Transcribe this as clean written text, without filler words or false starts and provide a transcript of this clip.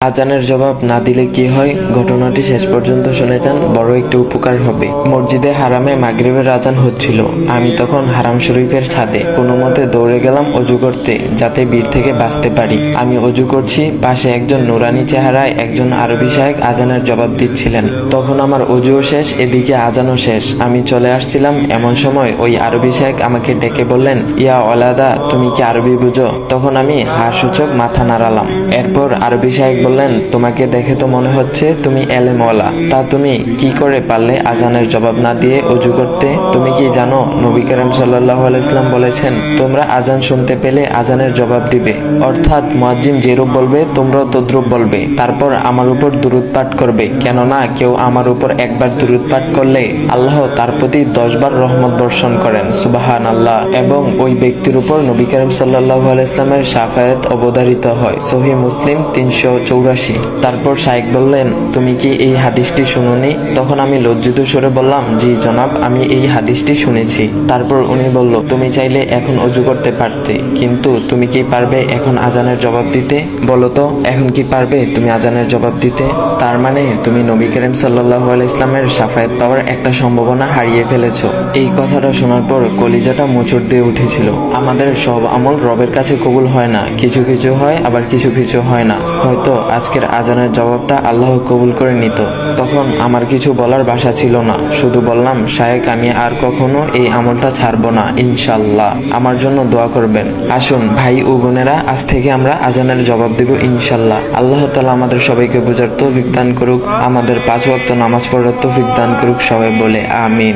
আজানের জবাব না দিলে কি হয়, ঘটনাটি শেষ পর্যন্ত শুনে যান, বড় একটি উপকার হবে। মসজিদে হারামে মাগরিবের আজান হচ্ছিল। আমি তখন হারাম শরীফের ছাদে কোনো মতে দৌড়ে গেলাম অজু করতে, যাতে ভিড় থেকে বাঁচতে পারি। আমি অজু করছি, পাশে একজন নুরানি চেহারায় একজন আরবি শায়েখ আজানের জবাব দিচ্ছিলেন। তখন আমার অজুও শেষ, এদিকে আজানও শেষ। আমি চলে আসছিলাম, এমন সময় ওই আরবি শায়েখ আমাকে ডেকে বললেন, ইয়া ওলাদা, তুমি কি আরবি বুঝো? তখন আমি হাসূচক মাথা নাড়ালাম। এরপর আরবি শায়েখ বললেন, তোমাকে দেখে তো মনে হচ্ছে তুমি এলেমওয়ালা, তা তুমি কি করে পারলে আজানের জবাব না দিয়ে অজু করতে? তুমি কি জানো নবী করিম সাল্লাল্লাহু আলাইহি ওয়াসাল্লাম বলেছেন, তোমরা আজান শুনতে পেলে আজানের জবাব দিবে, অর্থাৎ মুয়াজ্জিন যেরূপ বলবে তোমরাও তদ্রূপ বলবে, তারপর আমার উপর দুরূদ পাঠ করবে। কেননা কেউ আমার উপর একবার দুরূদ পাঠ করলে আল্লাহ তার প্রতি 10 বার রহমত বর্ষণ করেন, সুবহানাল্লাহ। এবং ওই ব্যক্তির উপর নবী করিম সাল্লাল্লাহু আলাইহি ওয়াসাল্লামের শাফায়াত অবধারিত হয়। সহিহ মুসলিম 384। তারপর শায়েখ বললেন, তুমি কি এই হাদিসটি শুনোনি? তখন আমি লজ্জিত স্বরে বললাম, জি জনাব, আমি এই হাদিসটি শুনেছি। তারপর উনি বলল, তুমি চাইলে এখন অজু করতে পারতে, কিন্তু তুমি কি পারবে এখন আজানের জবাব দিতে? বলো তো, এখন কি পারবে তুমি আজানের জবাব দিতে? তার মানে তুমি নবী করিম সাল্লাল্লাহু আলাইহি ওয়াসাল্লামের শাফায়াত পাওয়ার একটা সম্ভাবনা হারিয়ে ফেলেছো। এই কথাটা শোনার পর কলিজাটা মোচড় দিয়ে উঠেছিল। আমাদের সব আমল রবের কাছে কবুল হয় না, কিছু কিছু হয়, আবার কিছু কিছু হয় না। হয়তো আজকের আজানের জবাবটা আল্লাহ কবুল করে নিত। তখন আমার কিছু বলার ভাষা ছিল না, শুধু বললাম, শায়েখ, আমি আর কখনো এই আমলটা ছাড়বো না, ইনশাআল্লাহ। আমার জন্য দোয়া করবেন। আসুন ভাই ও বোনেরা, আজ থেকে আমরা আজানের জবাব দেব ইনশাআল্লাহ। আল্লাহ তাআলা আমাদের সবাইকে বোঝার তৌফিক দান করুক, আমাদের 5 ওয়াক্ত নামাজ পড়ার তৌফিক দান করুক, সবাই বলে আমিন।